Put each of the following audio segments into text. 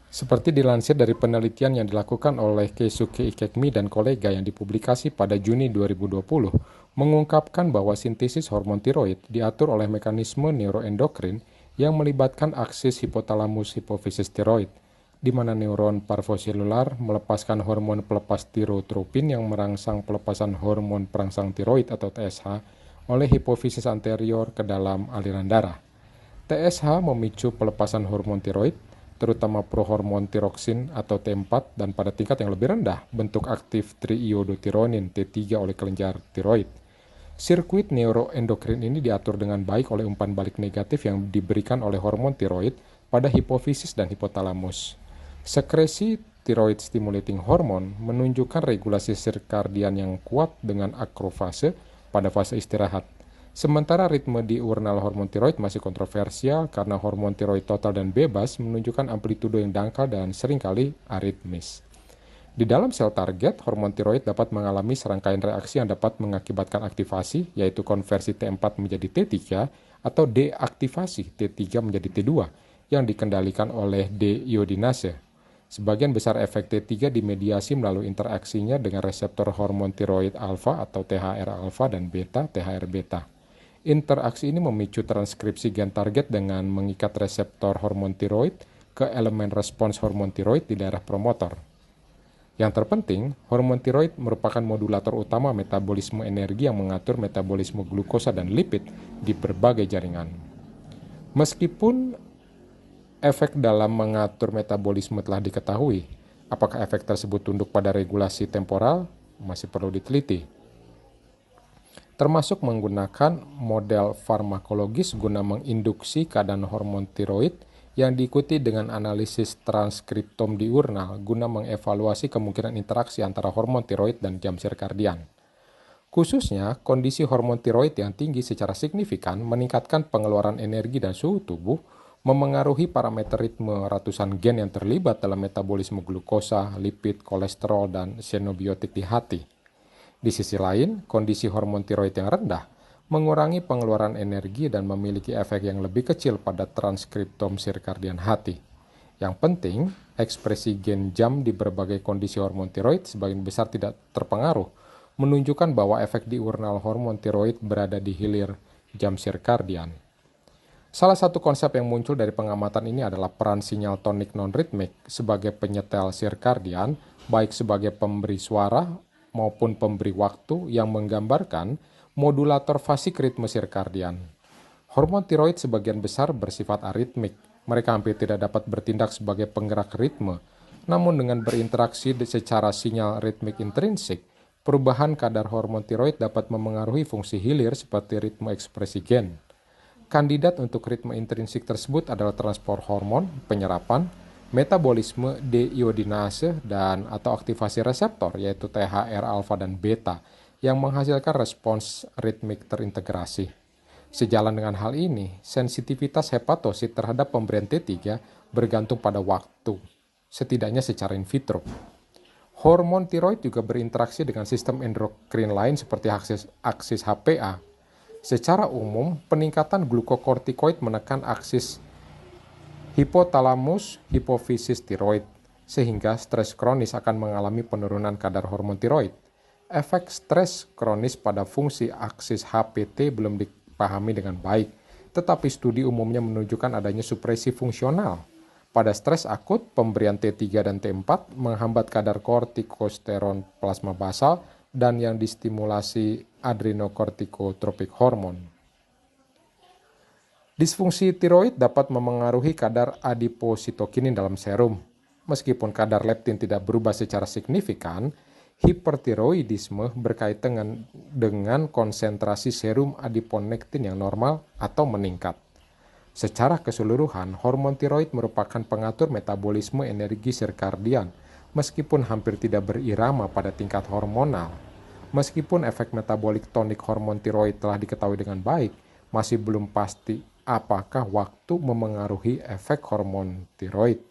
Seperti dilansir dari penelitian yang dilakukan oleh Keisuke Ikegami dan kolega yang dipublikasi pada Juni 2020, mengungkapkan bahwa sintesis hormon tiroid diatur oleh mekanisme neuroendokrin yang melibatkan aksis hipotalamus hipofisis tiroid, di mana neuron parvoselular melepaskan hormon pelepas tirotropin yang merangsang pelepasan hormon perangsang tiroid atau TSH oleh hipofisis anterior ke dalam aliran darah. TSH memicu pelepasan hormon tiroid, terutama prohormon tiroksin atau T4, dan pada tingkat yang lebih rendah, bentuk aktif triiodotironin T3 oleh kelenjar tiroid. Sirkuit neuroendokrin ini diatur dengan baik oleh umpan balik negatif yang diberikan oleh hormon tiroid pada hipofisis dan hipotalamus. Sekresi thyroid stimulating hormone menunjukkan regulasi sirkadian yang kuat dengan akrofase pada fase istirahat. Sementara ritme diurnal hormon tiroid masih kontroversial karena hormon tiroid total dan bebas menunjukkan amplitudo yang dangkal dan seringkali aritmis. Di dalam sel target, hormon tiroid dapat mengalami serangkaian reaksi yang dapat mengakibatkan aktivasi, yaitu konversi T4 menjadi T3 atau deaktivasi T3 menjadi T2 yang dikendalikan oleh deiodinase. Sebagian besar efek T3 dimediasi melalui interaksinya dengan reseptor hormon tiroid alfa atau THR-alfa dan beta, THR-beta. Interaksi ini memicu transkripsi gen target dengan mengikat reseptor hormon tiroid ke elemen respons hormon tiroid di daerah promotor. Yang terpenting, hormon tiroid merupakan modulator utama metabolisme energi yang mengatur metabolisme glukosa dan lipid di berbagai jaringan. Meskipun efek dalam mengatur metabolisme telah diketahui, apakah efek tersebut tunduk pada regulasi temporal masih perlu diteliti, termasuk menggunakan model farmakologis guna menginduksi keadaan hormon tiroid yang diikuti dengan analisis transkriptom diurnal guna mengevaluasi kemungkinan interaksi antara hormon tiroid dan jam sirkadian. Khususnya, kondisi hormon tiroid yang tinggi secara signifikan meningkatkan pengeluaran energi dan suhu tubuh, memengaruhi parameter ritme ratusan gen yang terlibat dalam metabolisme glukosa, lipid, kolesterol, dan xenobiotik di hati. Di sisi lain, kondisi hormon tiroid yang rendah mengurangi pengeluaran energi dan memiliki efek yang lebih kecil pada transkriptom sirkadian hati. Yang penting, ekspresi gen jam di berbagai kondisi hormon tiroid sebagian besar tidak terpengaruh, menunjukkan bahwa efek diurnal hormon tiroid berada di hilir jam sirkadian. Salah satu konsep yang muncul dari pengamatan ini adalah peran sinyal tonik non-ritmik sebagai penyetel sirkadian, baik sebagai pemberi suara maupun pemberi waktu yang menggambarkan modulator fasik ritme sirkadian. Hormon tiroid sebagian besar bersifat aritmik. Mereka hampir tidak dapat bertindak sebagai penggerak ritme. Namun dengan berinteraksi secara sinyal ritmik intrinsik, perubahan kadar hormon tiroid dapat memengaruhi fungsi hilir seperti ritme ekspresi gen. Kandidat untuk ritme intrinsik tersebut adalah transport hormon, penyerapan, metabolisme deiodinase, dan atau aktivasi reseptor yaitu THR-alfa dan beta yang menghasilkan respons ritmik terintegrasi. Sejalan dengan hal ini, sensitivitas hepatosit terhadap pemberian T3 bergantung pada waktu, setidaknya secara in vitro. Hormon tiroid juga berinteraksi dengan sistem endokrin lain seperti aksis HPA. Secara umum, peningkatan glukokortikoid menekan aksis hipotalamus hipofisis tiroid, sehingga stres kronis akan mengalami penurunan kadar hormon tiroid. Efek stres kronis pada fungsi aksis HPT belum dipahami dengan baik, tetapi studi umumnya menunjukkan adanya supresi fungsional. Pada stres akut, pemberian T3 dan T4 menghambat kadar kortikosteron plasma basal dan yang distimulasi adrenokortikotropik hormon. Disfungsi tiroid dapat memengaruhi kadar adipositokinin dalam serum. Meskipun kadar leptin tidak berubah secara signifikan, hipertiroidisme berkaitan dengan konsentrasi serum adiponektin yang normal atau meningkat. Secara keseluruhan, hormon tiroid merupakan pengatur metabolisme energi sirkadian, meskipun hampir tidak berirama pada tingkat hormonal. Meskipun efek metabolik tonik hormon tiroid telah diketahui dengan baik, masih belum pasti apakah waktu memengaruhi efek hormon tiroid.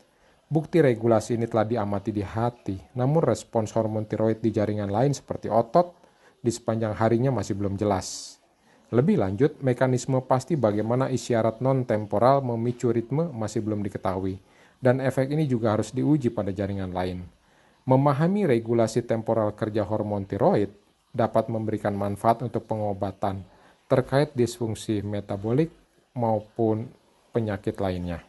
Bukti regulasi ini telah diamati di hati, namun respons hormon tiroid di jaringan lain seperti otot di sepanjang harinya masih belum jelas. Lebih lanjut, mekanisme pasti bagaimana isyarat non-temporal memicu ritme masih belum diketahui. dan efek ini juga harus diuji pada jaringan lain. Memahami regulasi temporal kerja hormon tiroid dapat memberikan manfaat untuk pengobatan terkait disfungsi metabolik maupun penyakit lainnya.